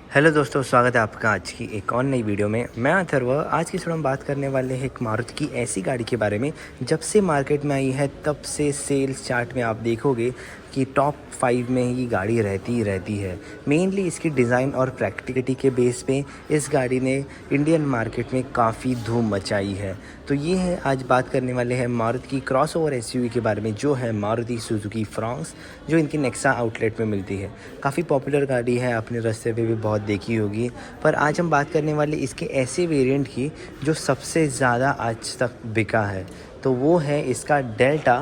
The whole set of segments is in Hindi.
हेलो दोस्तों, स्वागत है आपका आज की एक और नई वीडियो में। मैं अथर्व। आज की वीडियो में बात करने वाले हैं एक मारुति की ऐसी गाड़ी के बारे में जब से मार्केट में आई है तब से सेल्स चार्ट में आप देखोगे कि टॉप 5 में ये गाड़ी रहती ही रहती है। मेनली इसकी डिज़ाइन और प्रैक्टिकलिटी के बेस पे इस गाड़ी ने इंडियन मार्केट में काफ़ी धूम मचाई है। तो ये है, आज बात करने वाले हैं मारुति की क्रॉसओवर एसयूवी के बारे में, जो है मारुति सुजुकी फ्रॉन्क्स, जो इनकी नेक्सा आउटलेट में मिलती है। काफ़ी पॉपुलर गाड़ी है, अपने रास्ते पे भी बहुत देखी होगी। पर आज हम बात करने वाले इसके ऐसे वेरिएंट की जो सबसे ज़्यादा आज तक बिका है, तो वो है इसका डेल्टा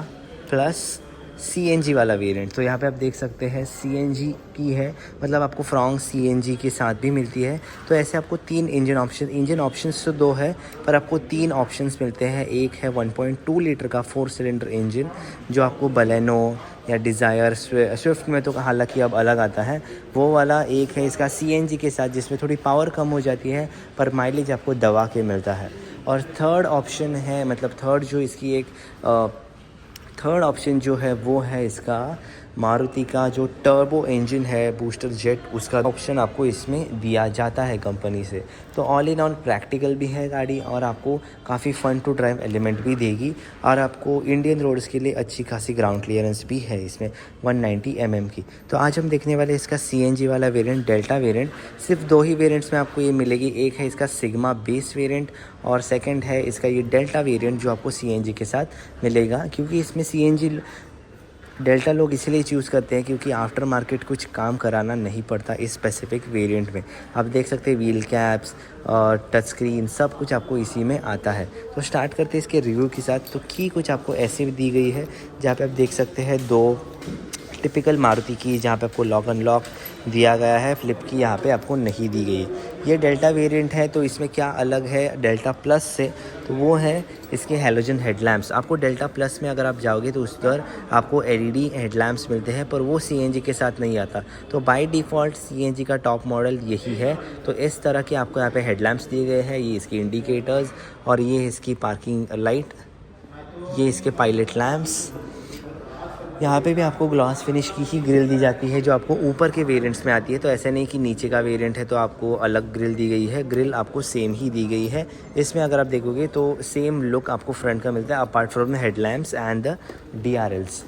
प्लस सीएनजी वाला वेरिएंट। तो यहाँ पे आप देख सकते हैं सीएनजी की है, मतलब आपको फ्रॉन्क्स सीएनजी के साथ भी मिलती है। तो ऐसे आपको 3 इंजन ऑप्शंस तो 2 है, पर आपको 3 ऑप्शंस मिलते हैं। एक है 1.2 लीटर का 4 सिलेंडर इंजन, जो आपको बलेनो या डिज़ायर, स्विफ्ट में तो हालांकि अब अलग आता है वो वाला। एक है इसका सीएनजी के साथ, जिसमें थोड़ी पावर कम हो जाती है पर माइलेज आपको दबा के मिलता है। और थर्ड ऑप्शन है, मतलब थर्ड ऑप्शन जो है वो है इसका मारुति का जो टर्बो इंजन है, बूस्टर जेट, उसका ऑप्शन आपको इसमें दिया जाता है कंपनी से। तो ऑल इन ऑल प्रैक्टिकल भी है गाड़ी, और आपको काफ़ी फन टू ड्राइव एलिमेंट भी देगी, और आपको इंडियन रोड्स के लिए अच्छी खासी ग्राउंड क्लियरेंस भी है इसमें 190 mm की। तो आज हम देखने वाले इसका सीएनजी वाला वेरिएंट, डेल्टा वेरिएंट। सिर्फ 2 ही वेरिएंट्स में आपको ये मिलेगी। एक है इसका सिग्मा बेस वेरिएंट, और सेकंड है इसका ये डेल्टा वेरिएंट जो आपको सीएनजी के साथ मिलेगा। क्योंकि इसमें सीएनजी डेल्टा लोग इसलिए चूज़ करते हैं क्योंकि आफ्टर मार्केट कुछ काम कराना नहीं पड़ता इस स्पेसिफिक वेरिएंट में। आप देख सकते हैं व्हील कैप्स और टच स्क्रीन सब कुछ आपको इसी में आता है। तो स्टार्ट करते हैं इसके रिव्यू के साथ। तो की कुछ आपको ऐसी भी दी गई है, जहाँ पे आप देख सकते हैं 2 टिपिकल मारुति की, जहाँ पे आपको लॉक अनलॉक दिया गया है, फ्लिप की यहाँ पे आपको नहीं दी गई। ये डेल्टा वेरिएंट है, तो इसमें क्या अलग है डेल्टा प्लस से, तो वो है इसके हैलोजन हेडलैम्प्स। आपको डेल्टा प्लस में अगर आप जाओगे तो उस पर आपको एलईडी हेडलैम्प्स मिलते हैं, पर वो सीएनजी के साथ नहीं आता। तो बाय डिफ़ॉल्ट सीएनजी का टॉप मॉडल यही है। तो इस तरह के आपको यहाँ पे हेडलैम्प्स दिए गए हैं, ये इसके इंडिकेटर्स, और ये इसकी पार्किंग लाइट, ये इसके पायलट लैम्प्स। यहाँ पे भी आपको ग्लास फिनिश की ही ग्रिल दी जाती है, जो आपको ऊपर के वेरिएंट्स में आती है। तो ऐसे नहीं कि नीचे का वेरिएंट है तो आपको अलग ग्रिल दी गई है, ग्रिल आपको सेम ही दी गई है। इसमें अगर आप देखोगे तो सेम लुक आपको फ्रंट का मिलता है, apart from the headlamps and the DRLs।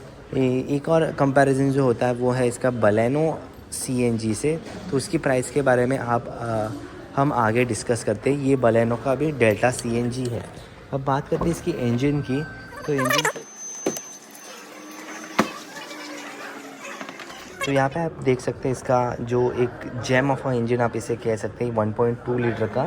एक और कंपैरिजन जो होता है वो है इसका बलेनो सीएनजी से। तो उसकी प्राइस के बारे में हम आगे डिस्कस करते हैं। ये बलेनो का भी डेल्टा सीएनजी है। अब बात करते हैं इसकी इंजन की। तो यहाँ पे आप देख सकते हैं इसका जो एक जेम ऑफ अ इंजन आप इसे कह सकते हैं, 1.2 लीटर का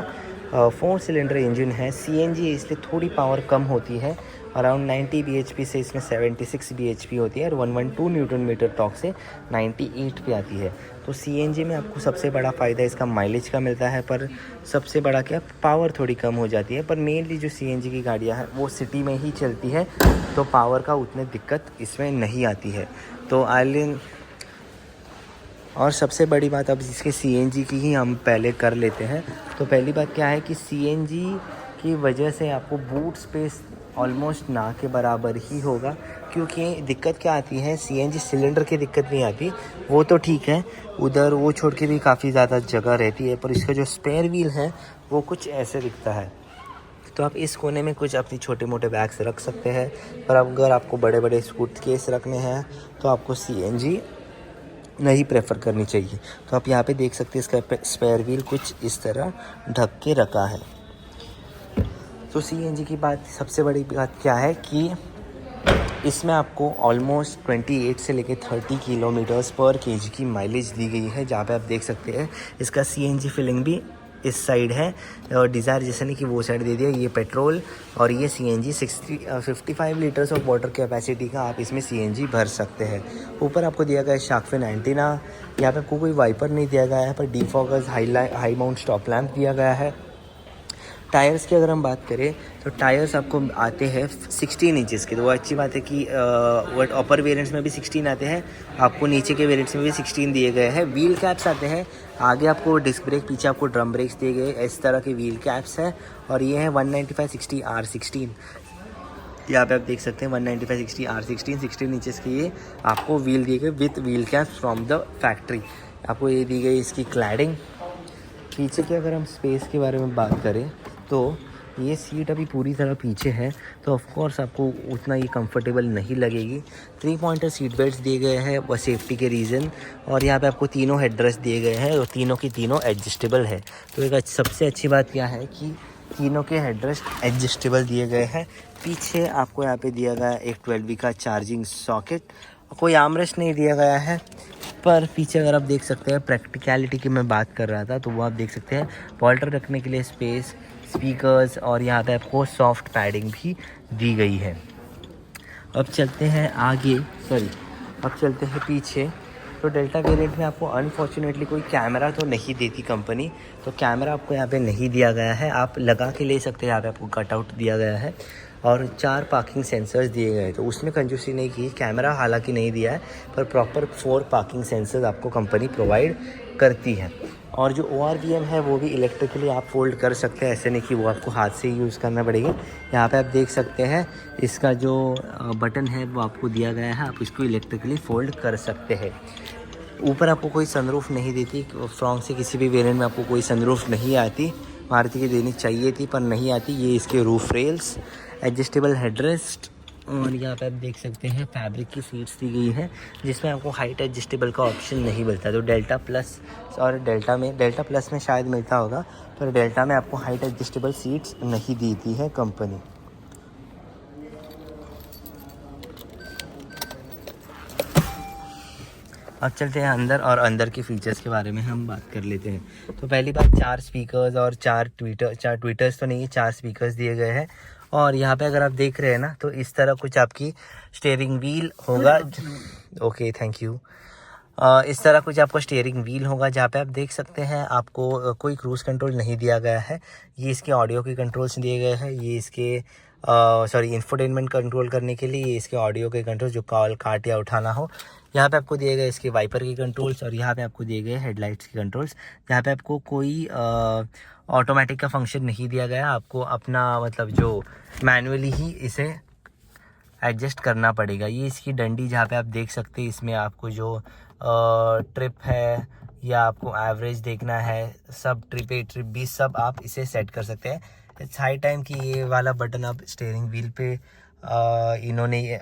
4 सिलेंडर इंजन है। सीएनजी इसलिए थोड़ी पावर कम होती है, अराउंड 90 bhp से इसमें 76 bhp होती है, और 112 न्यूटन मीटर टॉर्क से 98 पे आती है। तो सीएनजी में आपको सबसे बड़ा फ़ायदा इसका माइलेज का मिलता है, पर सबसे बड़ा क्या, पावर थोड़ी कम हो जाती है। पर मेनली जो सीएनजी की गाड़ियाँ हैं वो सिटी में ही चलती है, तो पावर का उतनी दिक्कत इसमें नहीं आती है। तो आइलिन, और सबसे बड़ी बात अब इसके सीएनजी की ही हम पहले कर लेते हैं। तो पहली बात क्या है कि सीएनजी की वजह से आपको बूट स्पेस ऑलमोस्ट ना के बराबर ही होगा। क्योंकि दिक्कत क्या आती है, सीएनजी सिलेंडर की दिक्कत नहीं आती, वो तो ठीक है, उधर वो छोड़ के भी काफ़ी ज़्यादा जगह रहती है। पर इसका जो स्पेयर व्हील है वो कुछ ऐसे दिखता है। तो आप इस कोने में कुछ अपनी छोटे मोटे बैग्स रख सकते हैं, पर अगर आपको बड़े बड़े सूटकेस रखने हैं तो आपको सीएनजी नहीं प्रेफर करनी चाहिए। तो आप यहाँ पे देख सकते हैं इसका स्पेयर व्हील कुछ इस तरह ढक के रखा है। तो सीएनजी की बात, सबसे बड़ी बात क्या है कि इसमें आपको ऑलमोस्ट 28 से लेके 30 किलोमीटर्स पर केजी की माइलेज दी गई है। जहाँ पे आप देख सकते हैं इसका सीएनजी फिलिंग भी इस साइड है, और डिज़ायर जैसे नहीं कि वो साइड दे दिया। ये पेट्रोल और ये CNG 55 litres of water capacity का आप इसमें सीएनजी भर सकते हैं। ऊपर आपको दिया गया है शार्क फिन एंटीना। यहाँ पे आपको कोई वाइपर नहीं दिया गया है, पर defoggers, high mount stop lamp दिया गया है। टायर्स की अगर हम बात करें तो टायर्स आपको आते हैं 16 इंचेस के। तो वो अच्छी बात है कि अपर वेरिएंट्स में भी 16 आते हैं, आपको नीचे के वेरिएंट्स में भी 16 दिए गए हैं। व्हील कैप्स आते हैं, आगे आपको डिस्क ब्रेक, पीछे आपको ड्रम ब्रेक्स दिए गए, इस तरह के व्हील कैप्स हैं। और ये है 195/60 R16। यहाँ पे आप देख सकते हैं 195/60 R16, 16 इंचेस की ये आपको व्हील दिए गए with wheel caps from the factory. आपको ये दी गई इसकी क्लैडिंग, पीछे की अगर हम स्पेस के बारे में बात करें तो ये सीट अभी पूरी तरह पीछे है, तो ऑफ कोर्स आपको उतना ही कंफर्टेबल नहीं लगेगी। 3 पॉइंटर सीट बेल्ट्स दिए गए हैं वो सेफ्टी के रीज़न, और यहाँ पे आपको तीनों हेडरेस्ट दिए गए हैं और तीनों की तीनों एडजस्टेबल है। तो एक सबसे अच्छी बात क्या है कि तीनों के हेडरेस्ट एडजस्टेबल दिए गए हैं। पीछे आपको यहाँ पे दिया गया एक 12V का चार्जिंग सॉकेट, कोई आर्मरेस्ट नहीं दिया गया है। पर पीछे अगर आप देख सकते हैं, प्रैक्टिकलिटी की मैं बात कर रहा था, तो वो आप देख सकते हैं पॉल्टर रखने के लिए स्पेस, स्पीकर्स, और यहाँ पे आपको सॉफ्ट पैडिंग भी दी गई है। अब चलते हैं आगे, अब चलते हैं पीछे। तो डेल्टा वेरिएंट में आपको अनफॉर्चुनेटली कोई कैमरा तो नहीं देती कंपनी, तो कैमरा आपको यहाँ पे नहीं दिया गया है, आप लगा के ले सकते हैं। यहाँ पे आपको कटआउट दिया गया है और 4 पार्किंग सेंसर्स दिए गए, तो उसमें कंजूसी नहीं की। कैमरा हालांकि नहीं दिया है, पर प्रॉपर 4 पार्किंग सेंसर्स आपको कंपनी प्रोवाइड करती है। और जो ORVM है वो भी इलेक्ट्रिकली आप फोल्ड कर सकते हैं, ऐसे नहीं कि वो आपको हाथ से ही यूज़ करना पड़ेगा। यहाँ पे आप देख सकते हैं इसका जो बटन है वो आपको दिया गया है, आप इसको इलेक्ट्रिकली फोल्ड कर सकते हैं। ऊपर आपको कोई सनरूफ नहीं देती, फ्रॉन्क से किसी भी वेरिएंट में आपको कोई सनरूफ नहीं आती। मारुति की देनी चाहिए थी पर नहीं आती। ये इसके रूफ रेल्स, एडजस्टेबल हेडरेस्ट, और यहाँ पे आप देख सकते हैं फैब्रिक की सीट्स दी गई है, जिसमें आपको हाइट एडजस्टेबल का ऑप्शन नहीं मिलता। तो डेल्टा प्लस और डेल्टा प्लस में शायद मिलता होगा, पर डेल्टा में आपको हाइट एडजस्टेबल सीट्स नहीं देती है कंपनी। अब चलते हैं अंदर, और अंदर के फीचर्स के बारे में हम बात कर लेते हैं। तो पहली बात, 4 स्पीकर्स और 4 ट्विटर्स तो नहीं है, 4 स्पीकर्स दिए गए हैं। और यहाँ पे अगर आप देख रहे हैं ना, तो इस तरह कुछ आपकी स्टीयरिंग व्हील होगा। Okay, thank you. इस तरह कुछ आपको स्टीयरिंग व्हील होगा, जहाँ पे आप देख सकते हैं आपको कोई क्रूज़ कंट्रोल नहीं दिया गया है। ये इसके ऑडियो के कंट्रोल्स दिए गए हैं, ये इसके इंफोटेनमेंट कंट्रोल करने के लिए, ये इसके ऑडियो के कंट्रोल जो कॉल काट या उठाना हो। यहाँ पे आपको दिए गए इसके वाइपर के कंट्रोल्स, और यहाँ पे आपको दिए गए हेडलाइट्स के कंट्रोल्स। यहाँ पे आपको कोई ऑटोमेटिक का फंक्शन नहीं दिया गया, आपको अपना मतलब जो मैनुअली ही इसे एडजस्ट करना पड़ेगा। ये इसकी डंडी, जहाँ पे आप देख सकते हैं, इसमें आपको जो ट्रिप है या आपको एवरेज देखना है, सब ट्रिप A ट्रिप B सब आप इसे सेट कर सकते हैं। इट्स हाई टाइम कि ये वाला बटन अब स्टीयरिंग व्हील पे इन्होंने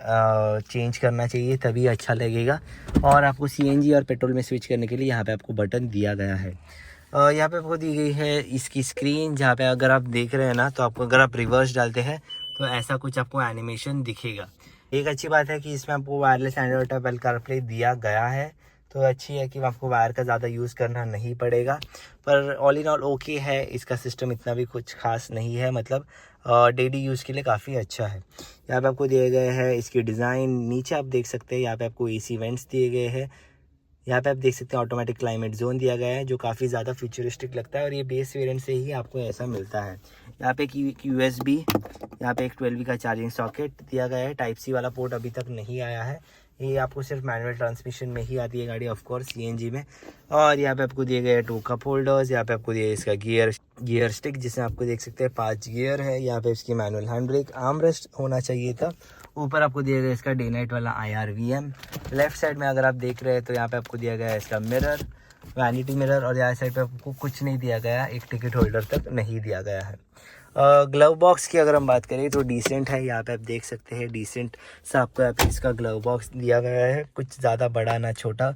चेंज करना चाहिए, तभी अच्छा लगेगा। और आपको CNG और पेट्रोल में स्विच करने के लिए यहाँ पे आपको बटन दिया गया है। यहाँ पे आपको दी गई है इसकी स्क्रीन, जहाँ पे अगर आप देख रहे हैं ना, तो आपको अगर आप रिवर्स डालते हैं तो ऐसा कुछ आपको एनिमेशन दिखेगा। एक अच्छी बात है कि इसमें आपको वायरलेस एंड्रॉइड एप्पल कारप्ले दिया गया है, तो अच्छी है कि आपको वायर का ज़्यादा यूज़ करना नहीं पड़ेगा। पर ऑल इन ऑल ओके है, इसका सिस्टम इतना भी कुछ खास नहीं है, मतलब डेली यूज़ के लिए काफ़ी अच्छा है। यहाँ पे आपको दिए गए हैं इसकी डिज़ाइन, नीचे आप देख सकते हैं यहाँ पे आपको AC वेंट्स दिए गए हैं। यहाँ पे आप देख सकते हैं ऑटोमेटिक क्लाइमेट जोन दिया गया है, जो काफ़ी ज़्यादा फ्यूचरिस्टिक लगता है, और ये बेस वेरिएंट से ही आपको ऐसा मिलता है। यहाँ पे एक USB, यहाँ पे एक 12V का चार्जिंग सॉकेट दिया गया है। टाइप C वाला पोर्ट अभी तक नहीं आया है, ये आपको सिर्फ मैनुअल ट्रांसमिशन में ही आती है गाड़ी, ऑफ कोर्स CNG में। और यहाँ पे आपको दिए गए 2 कप होल्डर्स, यहाँ पे आपको दिए इसका गियर स्टिक, जिसमें आपको देख सकते हैं 5 गियर है। यहाँ पे इसकी मैनुअल हैंड ब्रेक, आर्मरेस्ट होना चाहिए था। ऊपर आपको दिया गया इसका डे नाइट वाला IRVM। लेफ्ट साइड में अगर आप देख रहे हैं तो यहाँ पे आपको दिया गया है इसका मिरर, वैनिटी मिरर, और यहाँ साइड पे आपको कुछ नहीं दिया गया, एक टिकट होल्डर तक नहीं दिया गया है। ग्लव बॉक्स की अगर हम बात करें तो डिसेंट है, यहाँ पे आप देख सकते हैं डिसेंट सा आपको यहाँ पे इसका ग्लव बॉक्स दिया गया है। कुछ ज़्यादा बड़ा ना छोटा,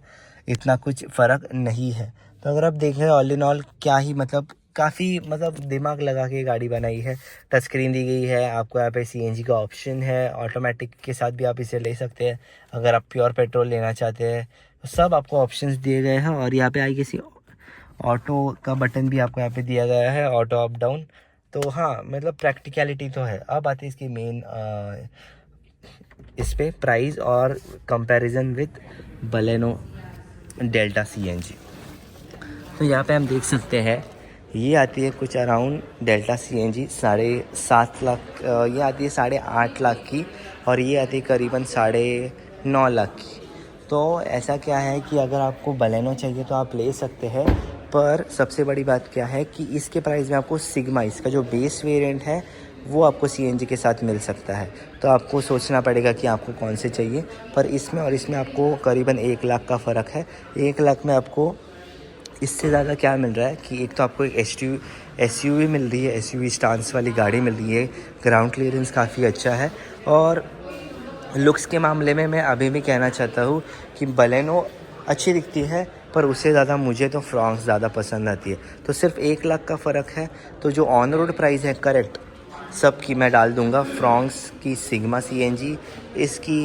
इतना कुछ फ़र्क नहीं है। तो अगर आप देखें ऑल इन ऑल क्या ही मतलब काफ़ी मतलब दिमाग लगा के गाड़ी बनाई है। टच स्क्रीन दी गई है, आपको यहाँ पे CNG का ऑप्शन है, ऑटोमेटिक के साथ भी आप इसे ले सकते हैं। अगर आप प्योर पेट्रोल लेना चाहते हैं तो सब आपको ऑप्शंस दिए गए हैं। और यहाँ पे आई किसी ऑटो का बटन भी आपको यहाँ पे दिया गया है, ऑटो अप डाउन। तो हाँ, मतलब प्रैक्टिकलिटी तो है। अब आती है इसकी मेन इस पे प्राइस और comparison with Baleno delta CNG। तो यहाँ पे हम देख सकते हैं ये आती है कुछ अराउंड डेल्टा CNG 7.5 लाख, ये आती है 8.5 लाख की, और ये आती है करीबन 9.5 लाख की। तो ऐसा क्या है कि अगर आपको बलेनो चाहिए तो आप ले सकते हैं, पर सबसे बड़ी बात क्या है कि इसके प्राइस में आपको सिग्मा, इसका जो बेस वेरिएंट है वो आपको CNG के साथ मिल सकता है। तो आपको सोचना पड़ेगा कि आपको कौन से चाहिए। पर इसमें और इसमें आपको करीबन 1 लाख का फ़र्क है। 1 लाख में आपको इससे ज़्यादा क्या मिल रहा है कि एक तो आपको एक एसयूवी मिल रही है, एसयूवी स्टांस वाली गाड़ी मिल रही है, ग्राउंड क्लियरेंस काफ़ी अच्छा है। और लुक्स के मामले में मैं अभी भी कहना चाहता हूँ कि बलेनो अच्छी दिखती है, पर उससे ज़्यादा मुझे तो फ्रॉन्क्स ज़्यादा पसंद आती है। तो सिर्फ 1 लाख का फ़र्क है। तो जो ऑन रोड प्राइस है करेक्ट सब की मैं डाल दूंगा, फ्रॉन्क्स की सिग्मा सीएनजी, इसकी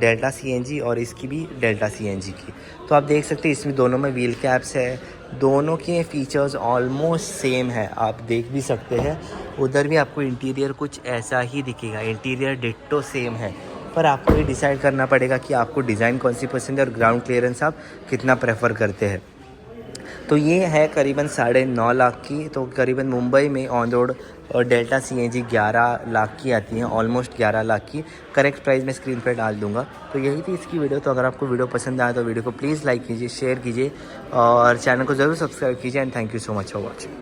डेल्टा सीएनजी और इसकी भी डेल्टा सीएनजी की। तो आप देख सकते हैं इसमें दोनों में व्हील कैप्स है, दोनों के फीचर्स ऑलमोस्ट सेम है, आप देख भी सकते हैं। उधर भी आपको इंटीरियर कुछ ऐसा ही दिखेगा, इंटीरियर डिट्टो सेम है। पर आपको ये डिसाइड करना पड़ेगा कि आपको डिज़ाइन कौन सी पसंद है और ग्राउंड क्लियरेंस आप कितना प्रेफर करते हैं। तो ये है करीबन 9.5 लाख की। तो करीबन मुंबई में ऑन रोड और डेल्टा सीएनजी 11 लाख की आती हैं, ऑलमोस्ट 11 लाख की। करेक्ट प्राइस मैं स्क्रीन पर डाल दूंगा। तो यही थी इसकी वीडियो। तो अगर आपको वीडियो पसंद आया तो वीडियो को प्लीज़ लाइक कीजिए, शेयर कीजिए और चैनल को ज़रूर सब्सक्राइब कीजिए। And thank you so much for watching.